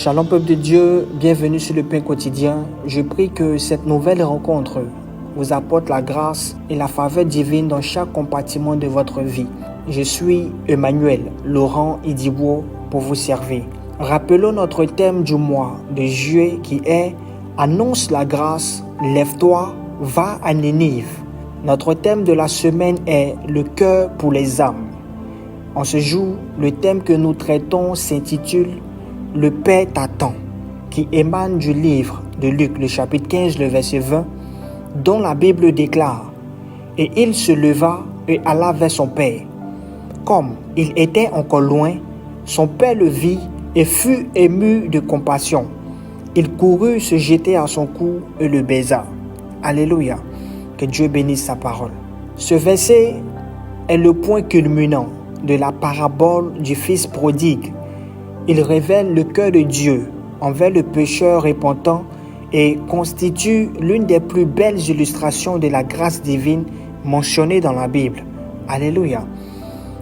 Shalom peuple de Dieu, bienvenue sur le pain quotidien. Je prie que cette nouvelle rencontre vous apporte la grâce et la faveur divine dans chaque compartiment de votre vie. Je suis Emmanuel Laurent Idibo pour vous servir. Rappelons notre thème du mois de juillet qui est « Annonce la grâce, lève-toi, va à Ninive ». Notre thème de la semaine est « Le cœur pour les âmes ». En ce jour, le thème que nous traitons s'intitule « Le Père t'attend », qui émane du livre de Luc, le chapitre 15, le verset 20, dont la Bible déclare « Et il se leva et alla vers son Père. Comme il était encore loin, son Père le vit et fut ému de compassion. Il courut se jeter à son cou et le baisa. » Alléluia. Que Dieu bénisse sa parole. Ce verset est le point culminant de la parabole du Fils prodigue. Il révèle le cœur de Dieu envers le pécheur repentant et constitue l'une des plus belles illustrations de la grâce divine mentionnée dans la Bible. Alléluia.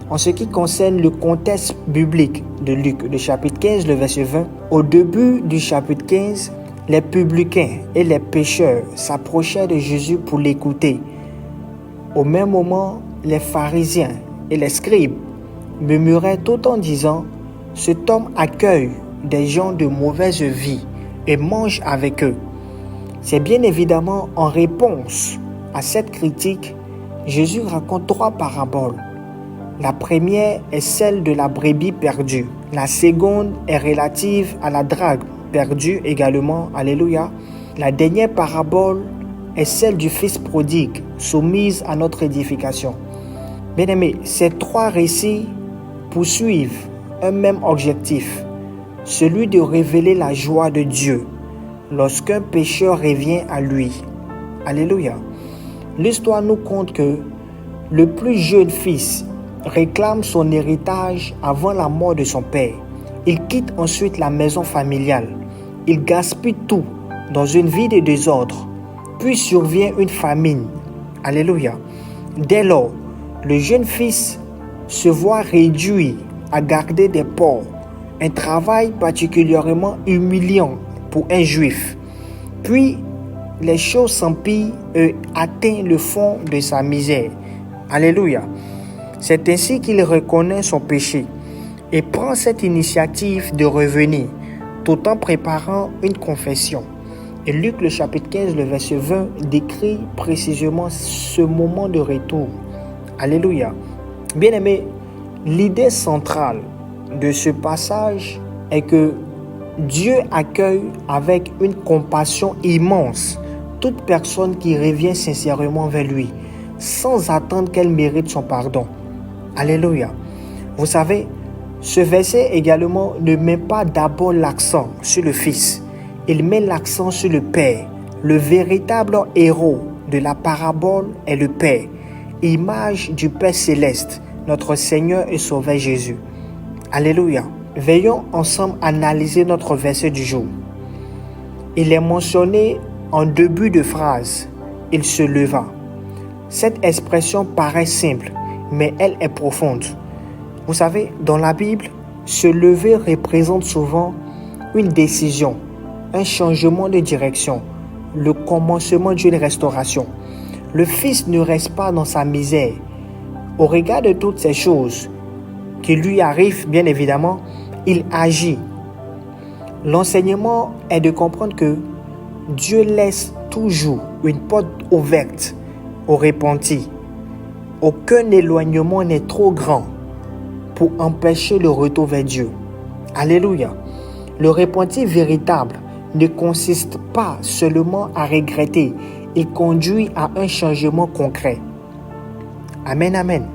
En ce qui concerne le contexte biblique de Luc, le chapitre 15, le verset 20, au début du chapitre 15, les publicains et les pécheurs s'approchaient de Jésus pour l'écouter. Au même moment, les pharisiens et les scribes murmuraient tout en disant « Cet homme accueille des gens de mauvaise vie et mange avec eux. » C'est bien évidemment en réponse à cette critique, Jésus raconte trois paraboles. La première est celle de la brebis perdue. La seconde est relative à la drague perdue également. Alléluia. La dernière parabole est celle du Fils prodigue, soumise à notre édification. Bien-aimés, ces trois récits poursuivent un même objectif, celui de révéler la joie de Dieu lorsqu'un pécheur revient à lui. Alléluia. L'histoire nous conte que le plus jeune fils réclame son héritage avant la mort de son père. Il quitte ensuite la maison familiale. Il gaspille tout dans une vie de désordre. Puis survient une famine. Alléluia. Dès lors, le jeune fils se voit réduit à garder des porcs, un travail particulièrement humiliant pour un juif. Puis, les choses s'empirent et atteignent le fond de sa misère. Alléluia. C'est ainsi qu'il reconnaît son péché et prend cette initiative de revenir tout en préparant une confession. Et Luc, le chapitre 15, le verset 20, décrit précisément ce moment de retour. Alléluia. Bien-aimés, l'idée centrale de ce passage est que Dieu accueille avec une compassion immense toute personne qui revient sincèrement vers lui, sans attendre qu'elle mérite son pardon. Alléluia. Vous savez, ce verset également ne met pas d'abord l'accent sur le Fils. Il met l'accent sur le Père. Le véritable héros de la parabole est le Père, image du Père céleste, notre Seigneur et Sauveur Jésus. Alléluia. Veillons ensemble analyser notre verset du jour. Il est mentionné en début de phrase. Il se leva. Cette expression paraît simple, mais elle est profonde. Vous savez, dans la Bible, se lever représente souvent une décision, un changement de direction, le commencement d'une restauration. Le Fils ne reste pas dans sa misère. Au regard de toutes ces choses qui lui arrivent, bien évidemment, il agit. L'enseignement est de comprendre que Dieu laisse toujours une porte ouverte aux repentis. Aucun éloignement n'est trop grand pour empêcher le retour vers Dieu. Alléluia. Le repenti véritable ne consiste pas seulement à regretter, il conduit à un changement concret. Amen, amen.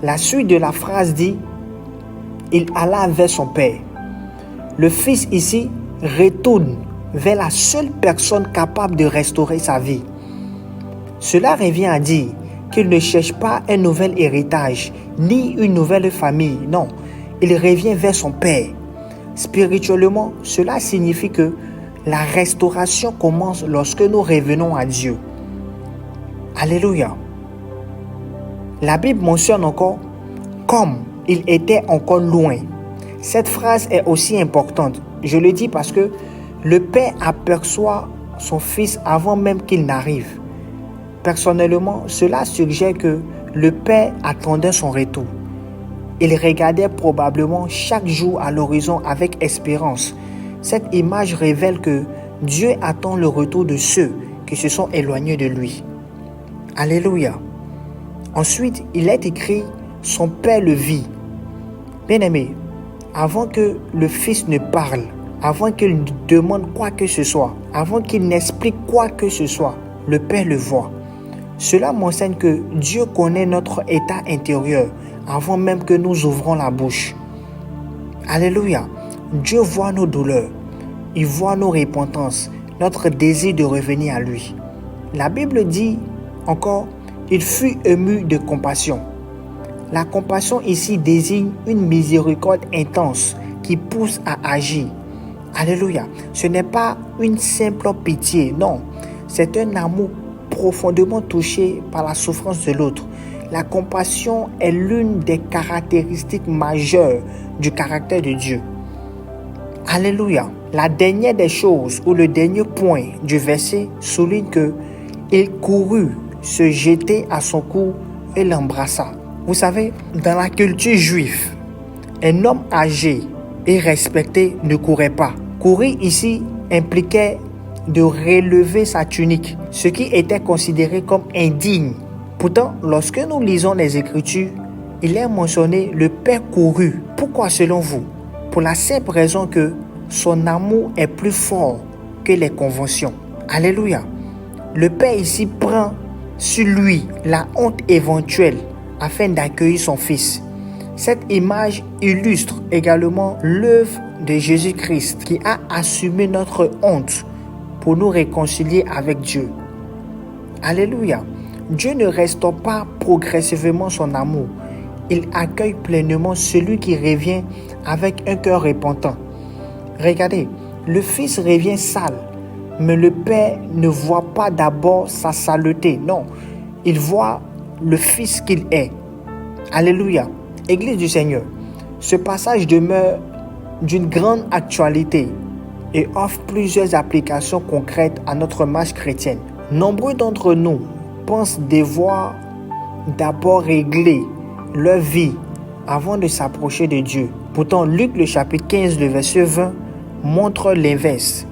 La suite de la phrase dit « Il alla vers son Père ». Le Fils ici retourne vers la seule personne capable de restaurer sa vie. Cela revient à dire qu'il ne cherche pas un nouvel héritage, ni une nouvelle famille. Non, il revient vers son Père. Spirituellement, cela signifie que la restauration commence lorsque nous revenons à Dieu. Alléluia. La Bible mentionne encore « comme il était encore loin ». Cette phrase est aussi importante. Je le dis parce que le Père aperçoit son Fils avant même qu'il n'arrive. Personnellement, cela suggère que le Père attendait son retour. Il regardait probablement chaque jour à l'horizon avec espérance. Cette image révèle que Dieu attend le retour de ceux qui se sont éloignés de lui. Alléluia. Ensuite, il est écrit « Son Père le vit ». Bien-aimé, avant que le Fils ne parle, avant qu'il ne demande quoi que ce soit, avant qu'il n'explique quoi que ce soit, le Père le voit. Cela m'enseigne que Dieu connaît notre état intérieur avant même que nous ouvrons la bouche. Alléluia. Dieu voit nos douleurs. Il voit nos repentances, notre désir de revenir à lui. La Bible dit encore, il fut ému de compassion. La compassion ici désigne une miséricorde intense qui pousse à agir. Alléluia. Ce n'est pas une simple pitié, non. C'est un amour profondément touché par la souffrance de l'autre. La compassion est l'une des caractéristiques majeures du caractère de Dieu. Alléluia. La dernière des choses ou le dernier point du verset souligne que il courut se jeter à son cou et l'embrassa. Vous savez, dans la culture juive, un homme âgé et respecté ne courait pas. Courir ici impliquait de relever sa tunique, ce qui était considéré comme indigne. Pourtant, lorsque nous lisons les Écritures, il est mentionné le Père courut. Pourquoi selon vous? Pour la simple raison que son amour est plus fort que les conventions. Alléluia. Le Père ici prend sur lui la honte éventuelle afin d'accueillir son Fils. Cette image illustre également l'œuvre de Jésus-Christ qui a assumé notre honte pour nous réconcilier avec Dieu. Alléluia. Dieu ne restaure pas progressivement son amour. Il accueille pleinement celui qui revient avec un cœur repentant. Regardez, le Fils revient sale, mais le Père ne voit pas d'abord sa saleté. Non, il voit le Fils qu'il est. Alléluia. Église du Seigneur, ce passage demeure d'une grande actualité et offre plusieurs applications concrètes à notre marche chrétienne. Nombreux d'entre nous pensent devoir d'abord régler leur vie avant de s'approcher de Dieu. Pourtant, Luc le chapitre 15, le verset 20 montre l'inverse.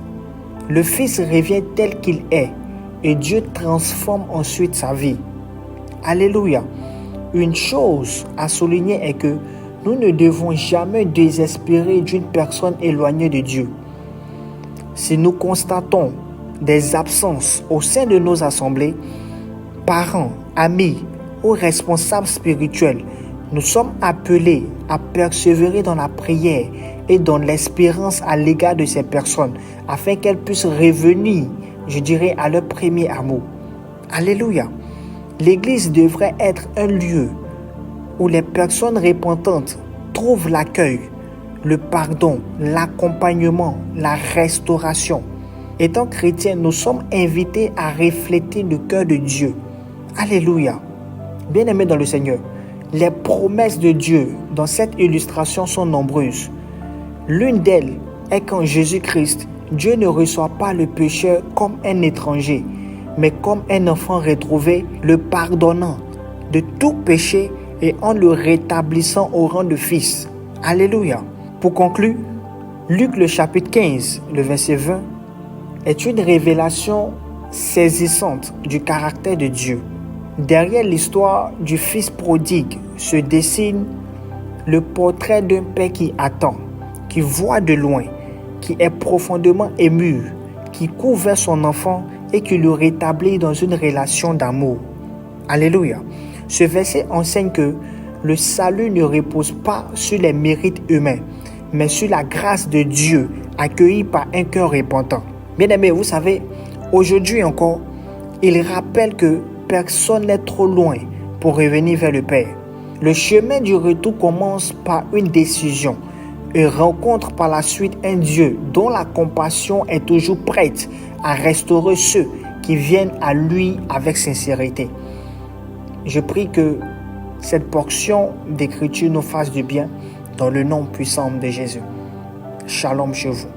Le Fils revient tel qu'il est et Dieu transforme ensuite sa vie. Alléluia. Une chose à souligner est que nous ne devons jamais désespérer d'une personne éloignée de Dieu. Si nous constatons des absences au sein de nos assemblées, parents, amis ou responsables spirituels, nous sommes appelés à persévérer dans la prière et dans l'espérance à l'égard de ces personnes afin qu'elles puissent revenir, à leur premier amour. Alléluia. L'Église devrait être un lieu où les personnes repentantes trouvent l'accueil, le pardon, l'accompagnement, la restauration. Étant chrétiens, nous sommes invités à refléter le cœur de Dieu. Alléluia. Bien-aimés dans le Seigneur, les promesses de Dieu dans cette illustration sont nombreuses. L'une d'elles est qu'en Jésus-Christ, Dieu ne reçoit pas le pécheur comme un étranger, mais comme un enfant retrouvé, le pardonnant de tout péché et en le rétablissant au rang de fils. Alléluia. Pour conclure, Luc le chapitre 15, le verset 20, est une révélation saisissante du caractère de Dieu. Derrière l'histoire du fils prodigue se dessine le portrait d'un père qui attend, qui voit de loin, qui est profondément ému, qui court vers son enfant et qui le rétablit dans une relation d'amour. Alléluia. Ce verset enseigne que le salut ne repose pas sur les mérites humains, mais sur la grâce de Dieu accueillie par un cœur repentant. Bien-aimés, vous savez, aujourd'hui encore, il rappelle que personne n'est trop loin pour revenir vers le Père. Le chemin du retour commence par une décision et rencontre par la suite un Dieu dont la compassion est toujours prête à restaurer ceux qui viennent à lui avec sincérité. Je prie que cette portion d'écriture nous fasse du bien, dans le nom puissant de Jésus. Shalom chez vous.